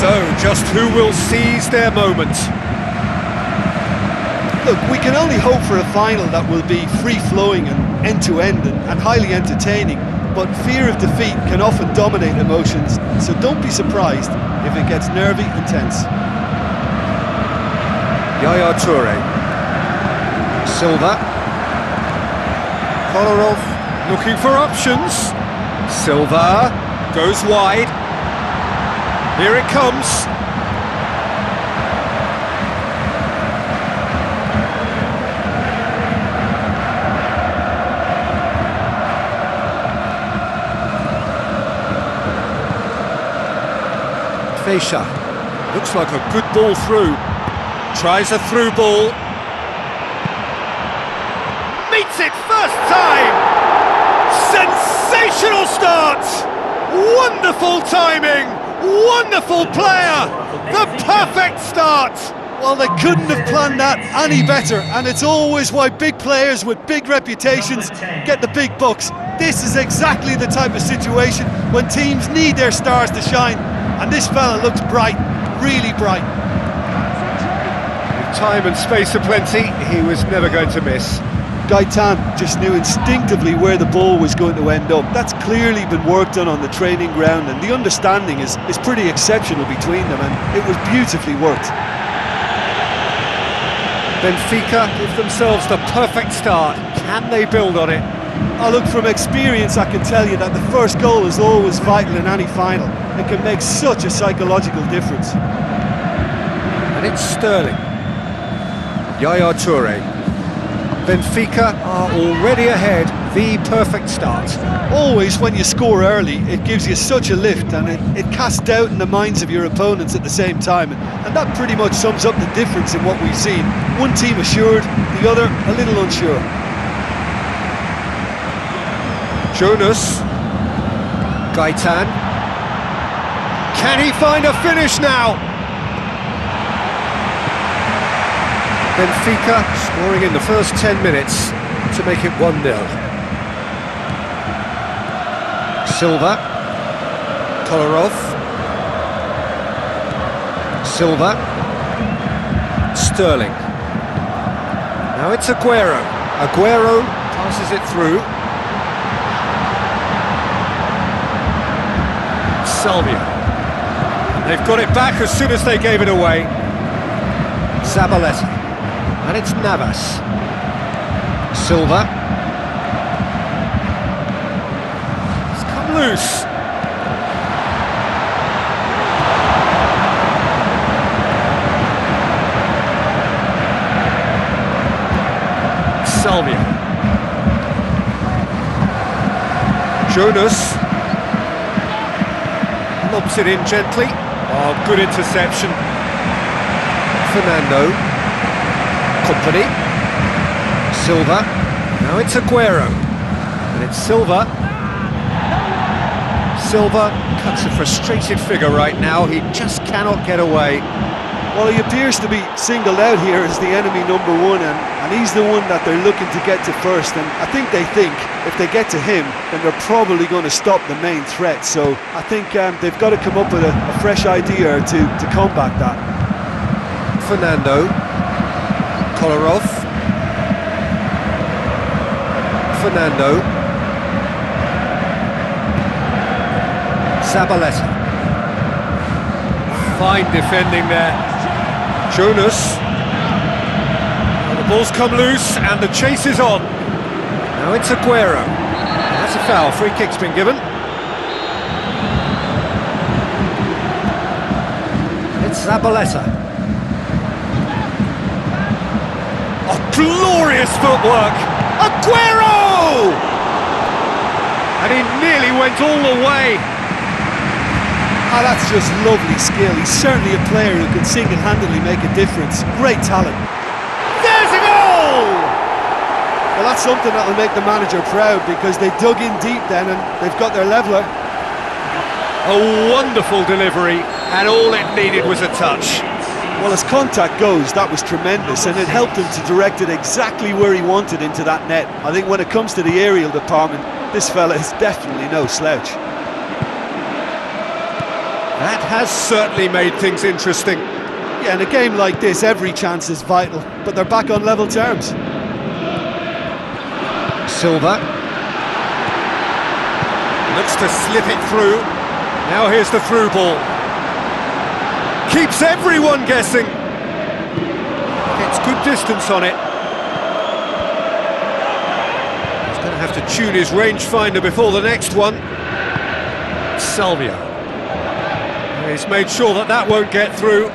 So, just who will seize their moment? Look, we can only hope for a final that will be free-flowing and end-to-end and highly entertaining, but fear of defeat can often dominate emotions, so don't be surprised if it gets nervy and tense. Yaya Toure. Silva. Kolarov looking for options. Silva goes wide. Here it comes. Feisha. Looks like a good ball through. Tries a through ball. Meets it first time! Sensational start! Wonderful timing! Wonderful player! The perfect start! Well, they couldn't have planned that any better, and it's always why big players with big reputations get the big bucks. This is exactly the type of situation when teams need their stars to shine, and this fella looks bright, really bright. With time and space aplenty, he was never going to miss. Gaitan just knew instinctively where the ball was going to end up. That's clearly been worked on the training ground, and the understanding is pretty exceptional between them, and it was beautifully worked. Benfica give themselves the perfect start. Can they build on it? Oh, look, from experience I can tell you that the first goal is always vital in any final. It can make such a psychological difference. And it's Sterling. Yaya Toure. Benfica are already ahead, the perfect start. Always when you score early, it gives you such a lift, and it casts doubt in the minds of your opponents at the same time. And that pretty much sums up the difference in what we've seen. One team assured, the other a little unsure. Jonas. Gaitan. Can he find a finish now? Benfica scoring in the first 10 minutes to make it 1-0. Silva. Kolarov. Silva. Sterling. Now it's Aguero. Aguero passes it through. Salvia. They've got it back as soon as they gave it away. Zabaleta. And it's Navas. Silva. It's come loose. Salvia. Jonas. Lobs it in gently. Oh, good interception. Fernando. Company. Silva. Now it's Aguero. And it's Silva. Silva cuts a frustrated figure right now. He just cannot get away. Well, he appears to be singled out here as the enemy number one, and he's the one that they're looking to get to first. And I think they think if they get to him, then they're probably going to stop the main threat. So I think they've got to come up with a fresh idea to combat that. Fernando. Kolarov. Fernando. Zabaleta. Fine defending there. Jonas. Well, the ball's come loose and the chase is on. Now it's Aguero. That's a foul. Free kick's been given. It's Zabaleta. Glorious footwork! Aguero! And he nearly went all the way. Ah, that's just lovely skill. He's certainly a player who can single-handedly make a difference. Great talent. There's a goal! Well, that's something that will make the manager proud, because they dug in deep then and they've got their leveller. A wonderful delivery, and all it needed was a touch. Well, as contact goes, that was tremendous, and it helped him to direct it exactly where he wanted into that net. I think when it comes to the aerial department, this fella is definitely no slouch. That has certainly made things interesting. Yeah, in a game like this, every chance is vital, but they're back on level terms. Silva looks to slip it through. Now here's the through ball. Keeps everyone guessing. Gets good distance on it. He's going to have to tune his rangefinder before the next one. Salvio. He's made sure that that won't get through.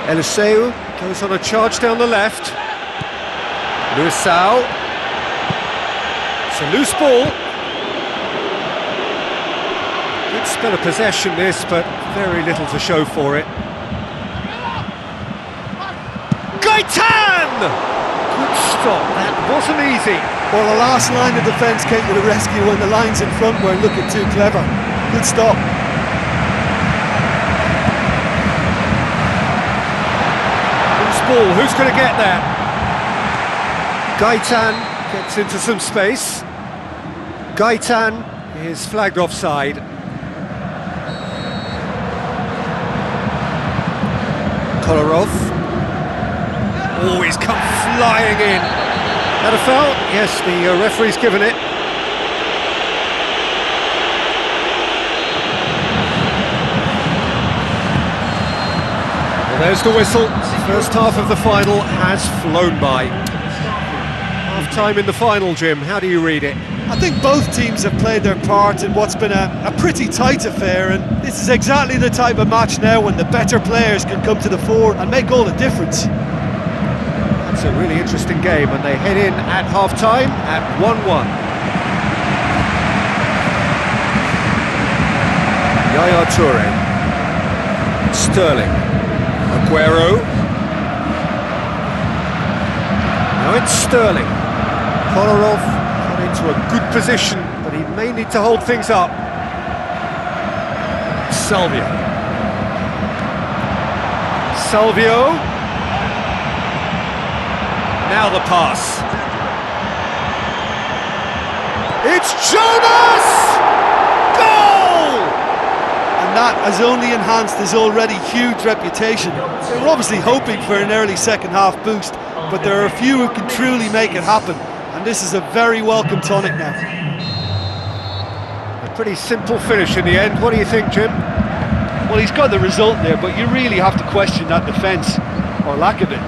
Eliseu goes on a charge down the left. Luisao. It's a loose ball. Good spell of possession this, but very little to show for it. Gaitan! Good stop, that wasn't easy. Well, the last line of defence came to the rescue when the lines in front weren't looking too clever. Good stop. Ball, who's going to get there? Gaitan gets into some space. Gaitan is flagged offside. Kolarov. Oh, he's come flying in. That a foul? Yes, the referee's given it. Well, there's the whistle. First half of the final has flown by. Half-time in the final, Jim. How do you read it? I think both teams have played their part in what's been a pretty tight affair, and this is exactly the type of match now when the better players can come to the fore and make all the difference. That's a really interesting game, and they head in at half-time at 1-1. Yaya Toure. Sterling. Aguero. Now it's Sterling. Kolarov got into a good position, but he may need to hold things up. Salvio. Salvio. Now the pass. It's Jonas! Goal! And that has only enhanced his already huge reputation. They were obviously hoping for an early second half boost, but there are a few who can truly make it happen, and this is a very welcome tonic now. A pretty simple finish in the end. What do you think, Jim? Well, he's got the result there, but you really have to question that defence, or lack of it.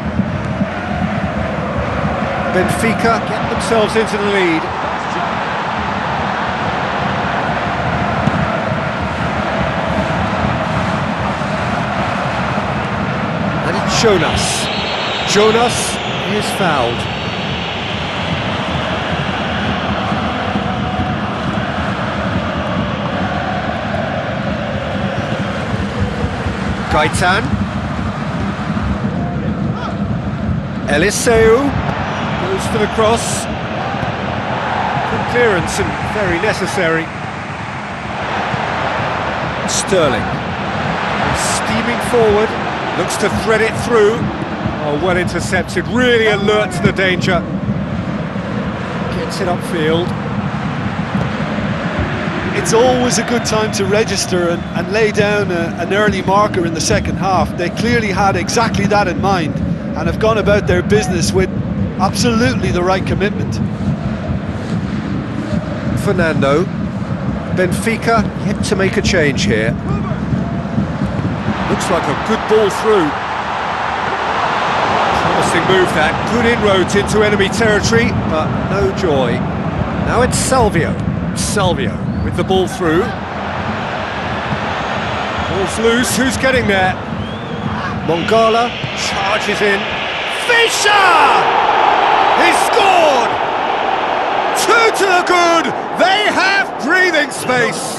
Benfica get themselves into the lead. And it's Jonas. Jonas is fouled. Gaitan. Eliseu goes for the cross. Good clearance and very necessary. Sterling steaming forward, looks to thread it through. Oh, well intercepted, really alert to the danger. Gets it upfield. It's always a good time to register and lay down an early marker in the second half. They clearly had exactly that in mind and have gone about their business with absolutely the right commitment. Fernando. Benfica yet to make a change here. Looks like a good ball through. Promising move that. Good inroads into enemy territory, but no joy. Now it's Salvio. Salvio with the ball through. Ball's loose. Who's getting there? Mongala charges in. Fischer! He scored! 2 to the good! They have breathing space!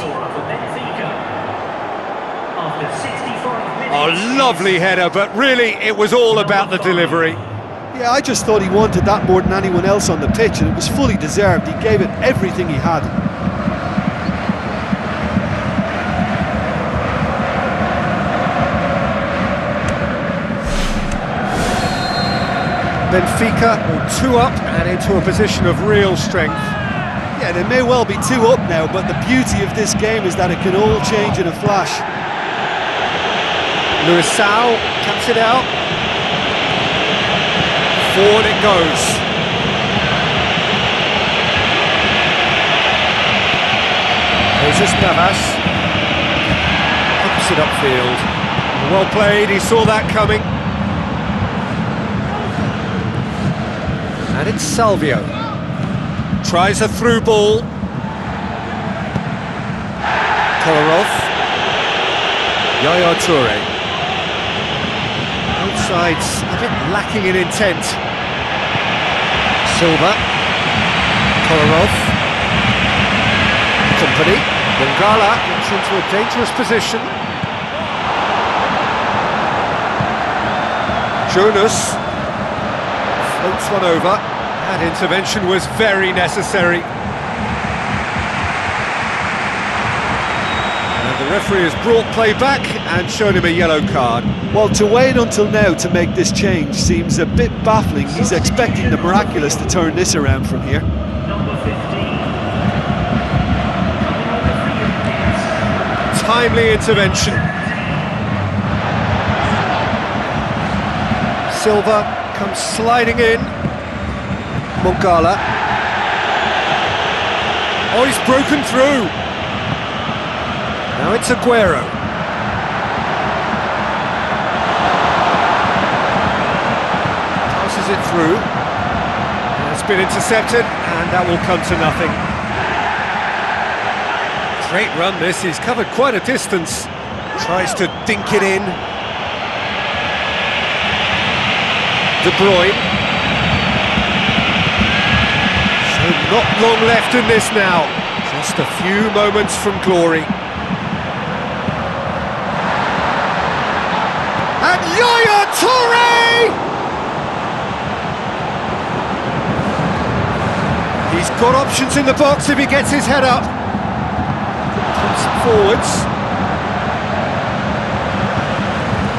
Oh, lovely header, but really it was all about the delivery. Yeah, I just thought he wanted that more than anyone else on the pitch, and it was fully deserved. He gave it everything he had. Benfica 2 up and into a position of real strength. Yeah, Yeah, they may well be 2 up now, but the beauty of this game is that it can all change in a flash. Luisao cuts it out. Forward it goes. Jesus Navas pumps it upfield. Well played, he saw that coming. And it's Salvio. Tries a through ball. Kolarov. Yaya Toure. Both sides a bit lacking in intent. Silva. Kolarov. Company. Bengala gets into a dangerous position. Jonas floats one over. That intervention was very necessary. And the referee has brought play back and shown him a yellow card. Well, to wait until now to make this change seems a bit baffling. He's expecting the miraculous to turn this around from here. Timely intervention. Silva comes sliding in. Mongala. Oh, he's broken through. Now it's Aguero. Passes it through. It's been intercepted, and that will come to nothing. Great run this, he's covered quite a distance. Tries to dink it in. De Bruyne. So not long left in this now. Just a few moments from glory. And Yaya Toure! He's got options in the box if he gets his head up. Pumps it forwards.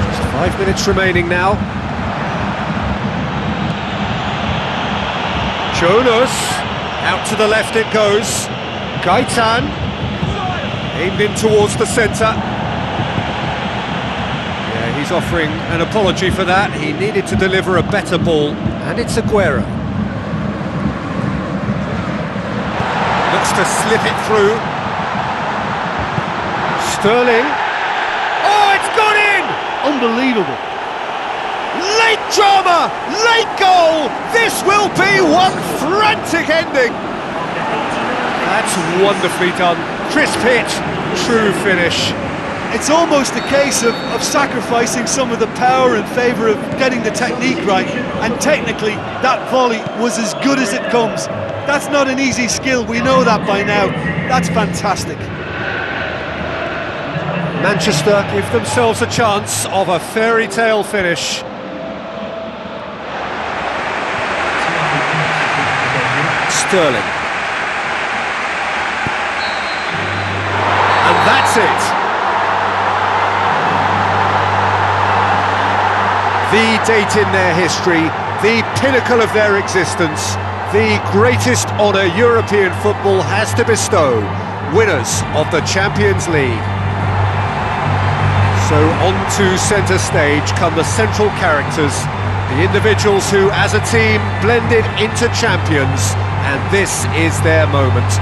Just 5 minutes remaining now. Jonas, out to the left it goes. Gaitan, aimed in towards the centre. Yeah, he's offering an apology for that. He needed to deliver a better ball, and it's Aguero. Looks to slip it through. Sterling. Oh, it's gone in! Unbelievable. Late drama, late goal. This will be one frantic ending. That's wonderfully done. Crisp hit, true finish. It's almost a case of sacrificing some of the power in favour of getting the technique right, and technically that volley was as good as it comes. That's not an easy skill, we know that by now. That's fantastic. Manchester give themselves a chance of a fairy tale finish. Sterling. And that's it. The date in their history, the pinnacle of their existence, the greatest honour European football has to bestow, winners of the Champions League. So on to centre stage come the central characters, the individuals who as a team blended into champions, and this is their moment.